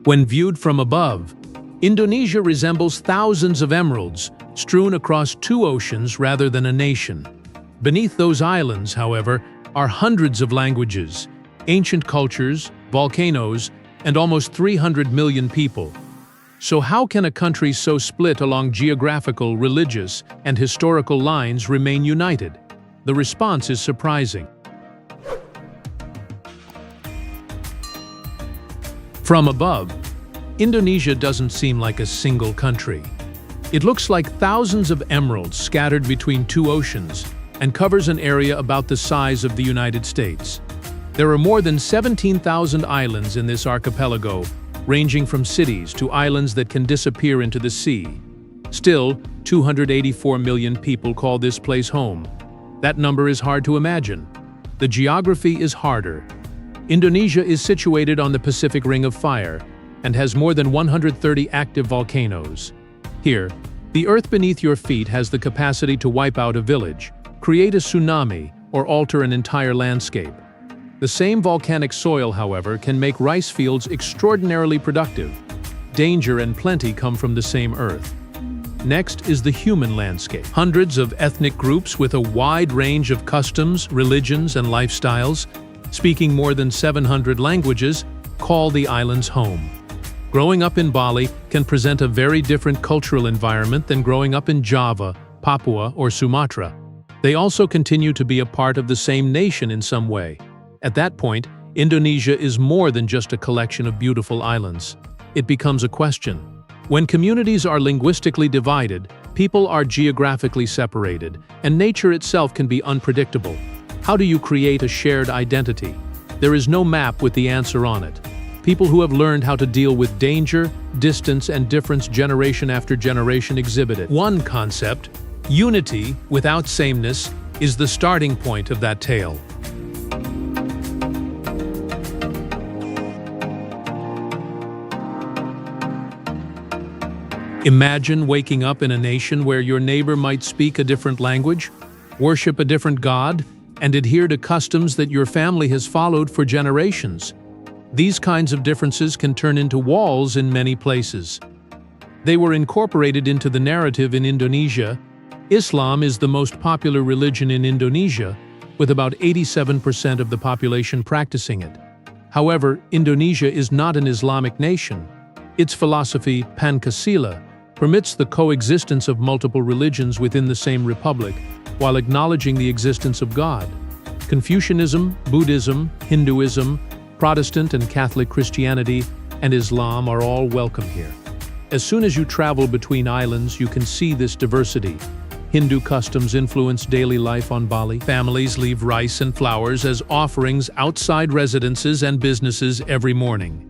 When viewed from above, Indonesia resembles thousands of emeralds strewn across two oceans rather than a nation. Beneath those islands, however, are hundreds of languages, ancient cultures, volcanoes, and almost 300 million people. So how can a country so split along geographical, religious, and historical lines remain united? The response is surprising. From above, Indonesia doesn't seem like a single country. It looks like thousands of emeralds scattered between two oceans and covers an area about the size of the United States. There are more than 17,000 islands in this archipelago, ranging from cities to islands that can disappear into the sea. Still, 284 million people call this place home. That number is hard to imagine. The geography is harder. Indonesia is situated on the Pacific Ring of Fire and has more than 130 active volcanoes. Here, the earth beneath your feet has the capacity to wipe out a village, create a tsunami, or alter an entire landscape. The same volcanic soil, however, can make rice fields extraordinarily productive. Danger and plenty come from the same earth. Next is the human landscape. Hundreds of ethnic groups with a wide range of customs, religions, and lifestyles, speaking more than 700 languages, call the islands home. Growing up in Bali can present a very different cultural environment than growing up in Java, Papua, or Sumatra. They also continue to be a part of the same nation in some way. At that point, Indonesia is more than just a collection of beautiful islands. It becomes a question. When communities are linguistically divided, people are geographically separated, and nature itself can be unpredictable. How do you create a shared identity? There is no map with the answer on it. People who have learned how to deal with danger, distance, and difference generation after generation exhibit it. One concept, unity without sameness, is the starting point of that tale. Imagine waking up in a nation where your neighbor might speak a different language, worship a different god, and adhere to customs that your family has followed for generations. These kinds of differences can turn into walls in many places. They were incorporated into the narrative in Indonesia. Islam is the most popular religion in Indonesia, with about 87% of the population practicing it. However, Indonesia is not an Islamic nation. Its philosophy, Pancasila, permits the coexistence of multiple religions within the same republic, while acknowledging the existence of God. Confucianism, Buddhism, Hinduism, Protestant and Catholic Christianity, and Islam are all welcome here. As soon as you travel between islands, you can see this diversity. Hindu customs influence daily life on Bali. Families leave rice and flowers as offerings outside residences and businesses every morning.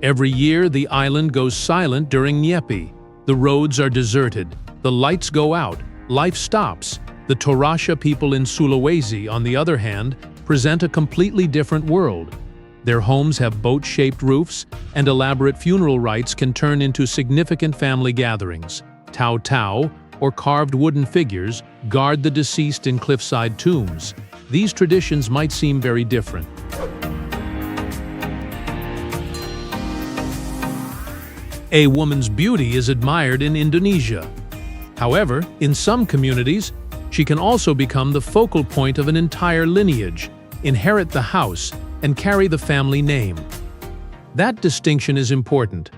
Every year, the island goes silent during Nyepi. The roads are deserted, the lights go out, life stops. The Toraja people in Sulawesi, on the other hand, present a completely different world. Their homes have boat-shaped roofs, and elaborate funeral rites can turn into significant family gatherings. Tau-tau, or carved wooden figures, guard the deceased in cliffside tombs. These traditions might seem very different. A woman's beauty is admired in Indonesia. However, in some communities, she can also become the focal point of an entire lineage, inherit the house, and carry the family name. That distinction is important.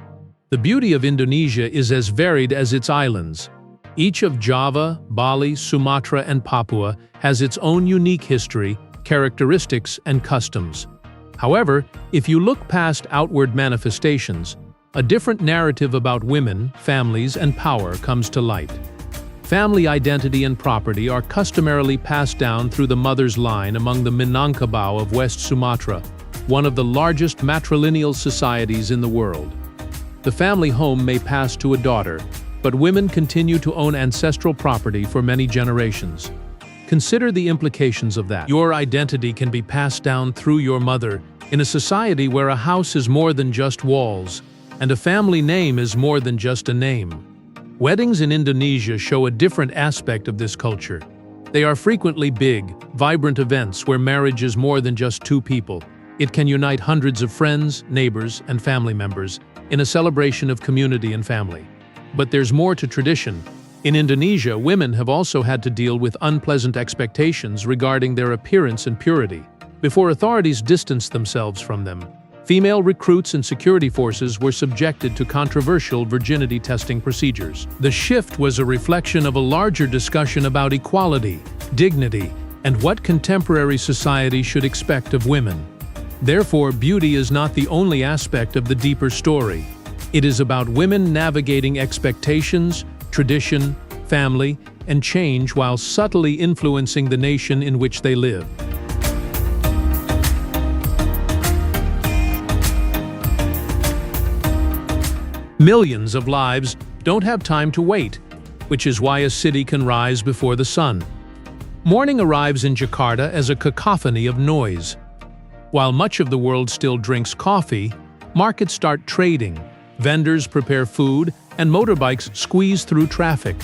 The beauty of Indonesia is as varied as its islands. Each of Java, Bali, Sumatra, and Papua has its own unique history, characteristics, and customs. However, if you look past outward manifestations, a different narrative about women, families, and power comes to light. Family identity and property are customarily passed down through the mother's line among the Minangkabau of West Sumatra, one of the largest matrilineal societies in the world. The family home may pass to a daughter, but women continue to own ancestral property for many generations. Consider the implications of that. Your identity can be passed down through your mother in a society where a house is more than just walls, and a family name is more than just a name. Weddings in Indonesia show a different aspect of this culture. They are frequently big, vibrant events where marriage is more than just two people. It can unite hundreds of friends, neighbors, and family members, in a celebration of community and family. But there's more to tradition. In Indonesia, women have also had to deal with unpleasant expectations regarding their appearance and purity. Before authorities distanced themselves from them, female recruits and security forces were subjected to controversial virginity testing procedures. The shift was a reflection of a larger discussion about equality, dignity, and what contemporary society should expect of women. Therefore, beauty is not the only aspect of the deeper story. It is about women navigating expectations, tradition, family, and change while subtly influencing the nation in which they live. Millions of lives don't have time to wait, which is why a city can rise before the sun. Morning arrives in Jakarta as a cacophony of noise. While much of the world still drinks coffee, markets start trading, vendors prepare food, and motorbikes squeeze through traffic.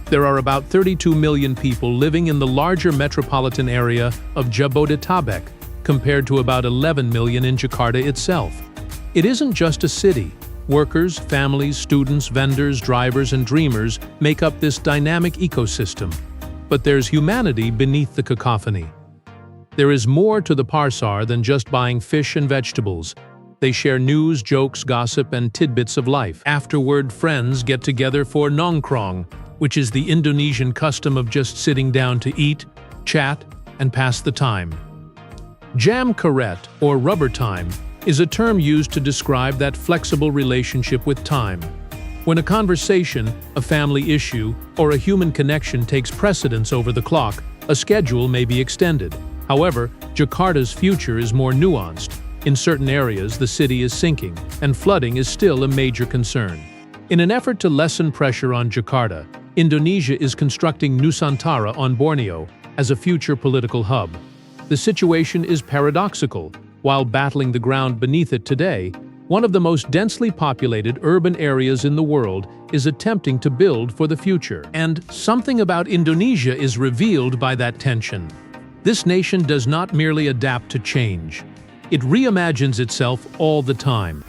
There are about 32 million people living in the larger metropolitan area of Jabodetabek, compared to about 11 million in Jakarta itself. It isn't just a city. Workers, families, students, vendors, drivers, and dreamers make up this dynamic ecosystem. But there's humanity beneath the cacophony. There is more to the Parsar than just buying fish and vegetables. They share news, jokes, gossip, and tidbits of life. Afterward, friends get together for nongkrong, which is the Indonesian custom of just sitting down to eat, chat, and pass the time. Jam karet, or rubber time, is a term used to describe that flexible relationship with time. When a conversation, a family issue, or a human connection takes precedence over the clock, a schedule may be extended. However, Jakarta's future is more nuanced. In certain areas, the city is sinking, and flooding is still a major concern. In an effort to lessen pressure on Jakarta, Indonesia is constructing Nusantara on Borneo as a future political hub. The situation is paradoxical. While battling the ground beneath it today, one of the most densely populated urban areas in the world is attempting to build for the future. And something about Indonesia is revealed by that tension. This nation does not merely adapt to change. It reimagines itself all the time.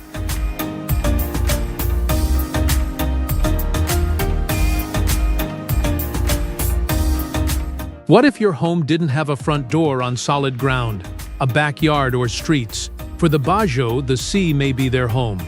What if your home didn't have a front door on solid ground, a backyard or streets? For the Bajo, the sea may be their home.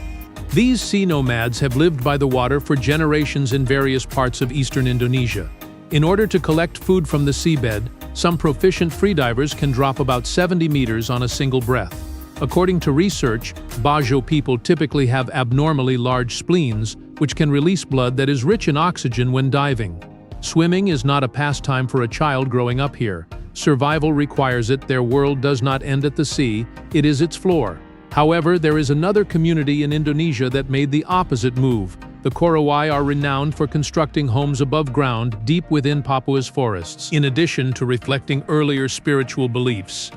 These sea nomads have lived by the water for generations in various parts of eastern Indonesia. In order to collect food from the seabed, some proficient freedivers can drop about 70 meters on a single breath. According to research, Bajo people typically have abnormally large spleens, which can release blood that is rich in oxygen when diving. Swimming is not a pastime for a child growing up here. Survival requires it. Their world does not end at the sea, it is its floor. However, there is another community in Indonesia that made the opposite move. The Korowai are renowned for constructing homes above ground, deep within Papua's forests, in addition to reflecting earlier spiritual beliefs.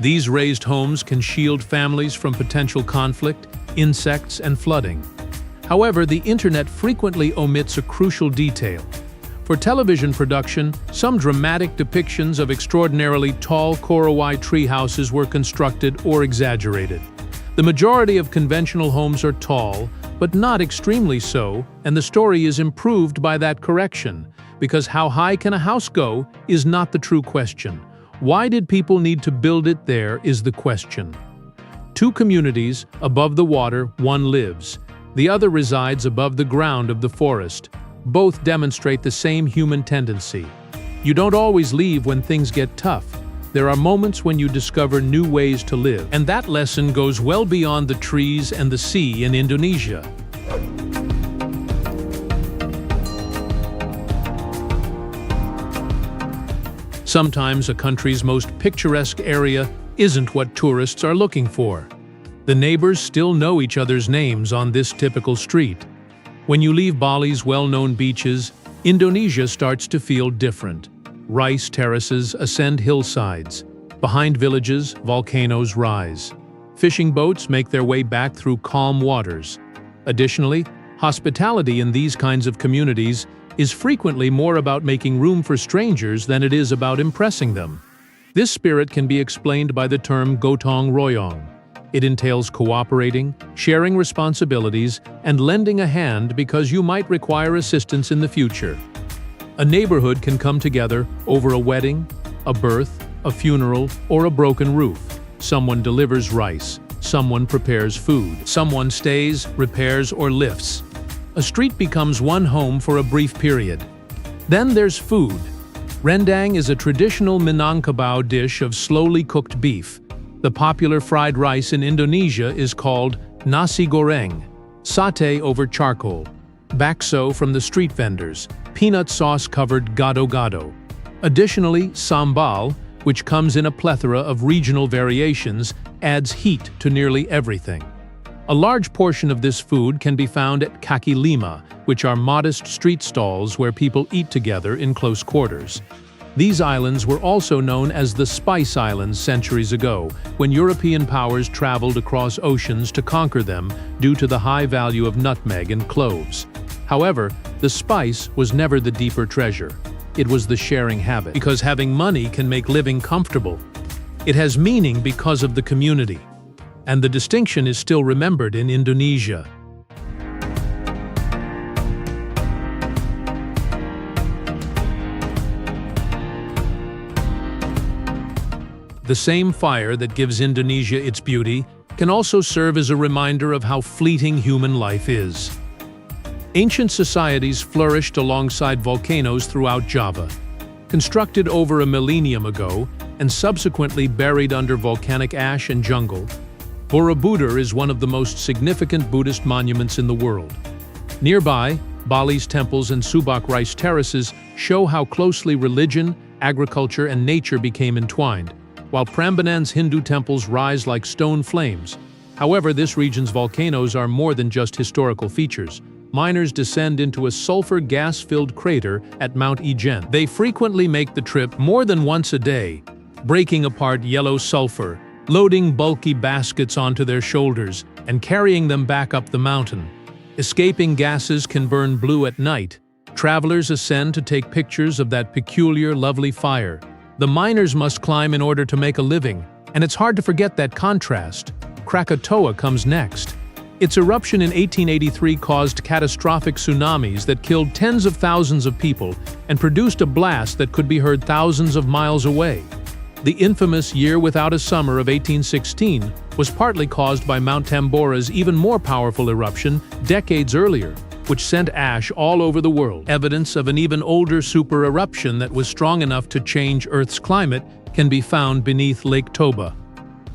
These raised homes can shield families from potential conflict, insects, and flooding. However, the internet frequently omits a crucial detail. For television production, some dramatic depictions of extraordinarily tall Korowai tree houses were constructed or exaggerated. The majority of conventional homes are tall, but not extremely so, and the story is improved by that correction, because how high can a house go is not the true question. Why did people need to build it there is the question. Two communities, above the water, one lives. The other resides above the ground of the forest. Both demonstrate the same human tendency. You don't always leave when things get tough. There are moments when you discover new ways to live, and that lesson goes well beyond the trees and the sea in Indonesia. Sometimes a country's most picturesque area isn't what tourists are looking for. The neighbors still know each other's names on this typical street. When you leave Bali's well-known beaches, Indonesia starts to feel different. Rice terraces ascend hillsides. Behind villages, volcanoes rise. Fishing boats make their way back through calm waters. Additionally, hospitality in these kinds of communities is frequently more about making room for strangers than it is about impressing them. This spirit can be explained by the term gotong royong. It entails cooperating, sharing responsibilities, and lending a hand because you might require assistance in the future. A neighborhood can come together over a wedding, a birth, a funeral, or a broken roof. Someone delivers rice, someone prepares food, someone stays, repairs, or lifts. A street becomes one home for a brief period. Then there's food. Rendang is a traditional Minangkabau dish of slowly cooked beef. The popular fried rice in Indonesia is called nasi goreng, satay over charcoal. Bakso from the street vendors, peanut sauce-covered gado-gado. Additionally, sambal, which comes in a plethora of regional variations, adds heat to nearly everything. A large portion of this food can be found at kaki lima, which are modest street stalls where people eat together in close quarters. These islands were also known as the Spice Islands centuries ago, when European powers traveled across oceans to conquer them due to the high value of nutmeg and cloves. However, the spice was never the deeper treasure. It was the sharing habit, because having money can make living comfortable. It has meaning because of the community. And the distinction is still remembered in Indonesia. The same fire that gives Indonesia its beauty can also serve as a reminder of how fleeting human life is. Ancient societies flourished alongside volcanoes throughout Java. Constructed over a millennium ago and subsequently buried under volcanic ash and jungle, Borobudur is one of the most significant Buddhist monuments in the world. Nearby, Bali's temples and Subak rice terraces show how closely religion, agriculture, and nature became entwined, while Prambanan's Hindu temples rise like stone flames. However, this region's volcanoes are more than just historical features. Miners descend into a sulfur gas-filled crater at Mount Ijen. They frequently make the trip more than once a day, breaking apart yellow sulfur, loading bulky baskets onto their shoulders, and carrying them back up the mountain. Escaping gases can burn blue at night. Travelers ascend to take pictures of that peculiar, lovely fire. The miners must climb in order to make a living, and it's hard to forget that contrast. Krakatoa comes next. Its eruption in 1883 caused catastrophic tsunamis that killed tens of thousands of people and produced a blast that could be heard thousands of miles away. The infamous Year Without a Summer of 1816 was partly caused by Mount Tambora's even more powerful eruption decades earlier, which sent ash all over the world. Evidence of an even older super-eruption that was strong enough to change Earth's climate can be found beneath Lake Toba.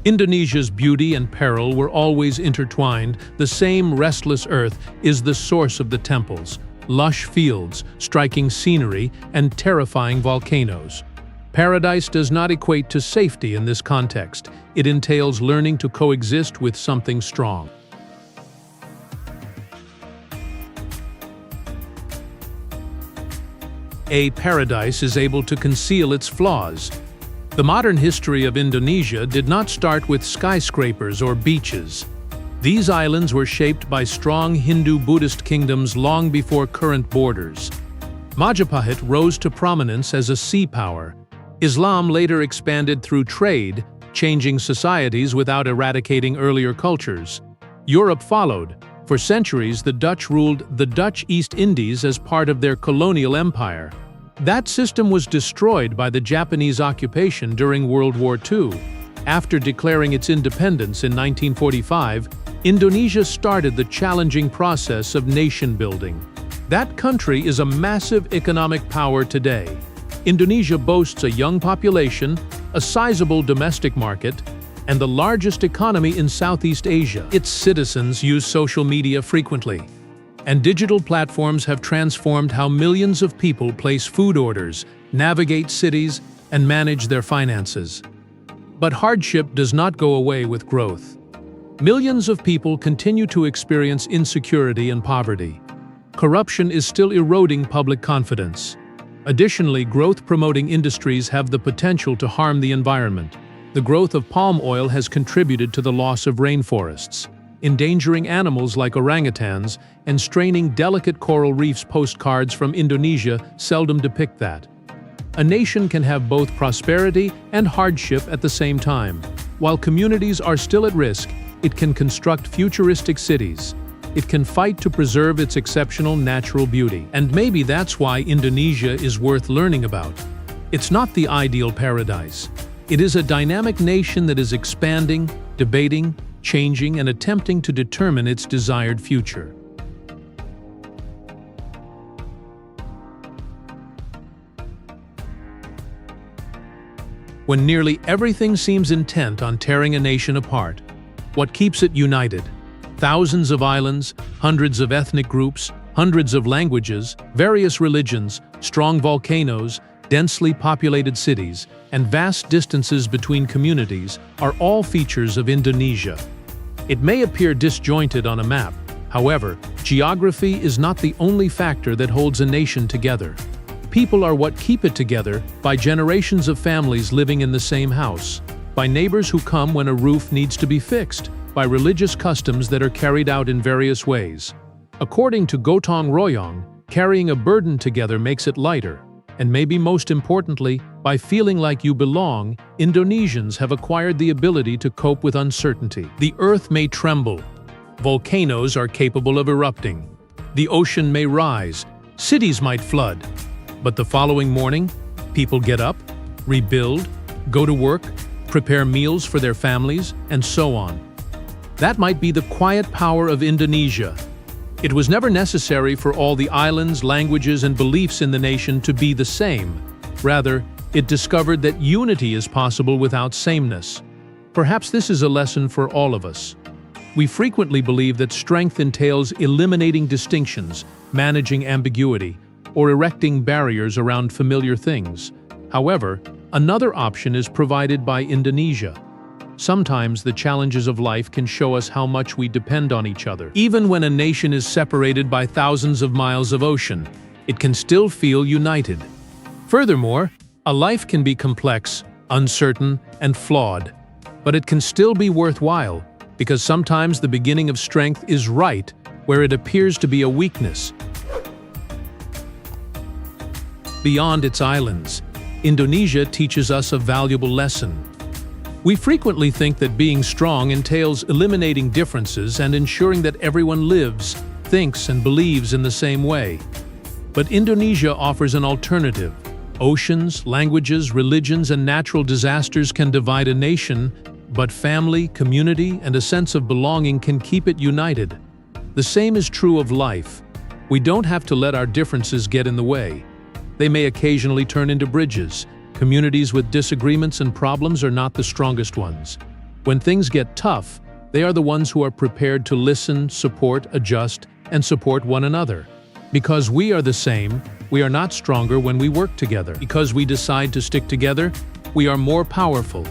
Indonesia's beauty and peril were always intertwined. The same restless earth is the source of the temples, lush fields, striking scenery, and terrifying volcanoes. Paradise does not equate to safety in this context. It entails learning to coexist with something strong. A paradise is able to conceal its flaws. The modern history of Indonesia did not start with skyscrapers or beaches. These islands were shaped by strong Hindu-Buddhist kingdoms long before current borders. Majapahit rose to prominence as a sea power. Islam later expanded through trade, changing societies without eradicating earlier cultures. Europe followed. For centuries, the Dutch ruled the Dutch East Indies as part of their colonial empire. That system was destroyed by the Japanese occupation during World War II. After declaring its independence in 1945, Indonesia started the challenging process of nation-building. That country is a massive economic power today. Indonesia boasts a young population, a sizable domestic market, and the largest economy in Southeast Asia. Its citizens use social media frequently, and digital platforms have transformed how millions of people place food orders, navigate cities, and manage their finances. But hardship does not go away with growth. Millions of people continue to experience insecurity and poverty. Corruption is still eroding public confidence. Additionally, growth-promoting industries have the potential to harm the environment. The growth of palm oil has contributed to the loss of rainforests, endangering animals like orangutans and straining delicate coral reefs. Postcards from Indonesia seldom depict that. A nation can have both prosperity and hardship at the same time. While communities are still at risk, It can construct futuristic cities. It can fight to preserve its exceptional natural beauty. And maybe that's why Indonesia is worth learning about. It's not the ideal paradise. It is a dynamic nation that is expanding, debating, changing, and attempting to determine its desired future. When nearly everything seems intent on tearing a nation apart, what keeps it united? Thousands of islands, hundreds of ethnic groups, hundreds of languages, various religions, strong volcanoes, densely populated cities, and vast distances between communities are all features of Indonesia. It may appear disjointed on a map. However, geography is not the only factor that holds a nation together. People are what keep it together by generations of families living in the same house, by neighbors who come when a roof needs to be fixed, by religious customs that are carried out in various ways. According to Gotong Royong, carrying a burden together makes it lighter. And maybe most importantly, by feeling like you belong, Indonesians have acquired the ability to cope with uncertainty. The earth may tremble. Volcanoes are capable of erupting. The ocean may rise. Cities might flood. But the following morning, people get up, rebuild, go to work, prepare meals for their families, and so on. That might be the quiet power of Indonesia. It was never necessary for all the islands, languages, and beliefs in the nation to be the same. Rather, it discovered that unity is possible without sameness. Perhaps this is a lesson for all of us. We frequently believe that strength entails eliminating distinctions, managing ambiguity, or erecting barriers around familiar things. However, another option is provided by Indonesia. Sometimes the challenges of life can show us how much we depend on each other. Even when a nation is separated by thousands of miles of ocean, it can still feel united. Furthermore, a life can be complex, uncertain, and flawed, but it can still be worthwhile, because sometimes the beginning of strength is right where it appears to be a weakness. Beyond its islands, Indonesia teaches us a valuable lesson. We frequently think that being strong entails eliminating differences and ensuring that everyone lives, thinks, and believes in the same way. But Indonesia offers an alternative. Oceans, languages, religions, and natural disasters can divide a nation, but family, community, and a sense of belonging can keep it united. The same is true of life. We don't have to let our differences get in the way. They may occasionally turn into bridges. Communities with disagreements and problems are not the strongest ones. When things get tough, they are the ones who are prepared to listen, support, adjust, and support one another. Because we are the same, we are not stronger when we work together. Because we decide to stick together, we are more powerful.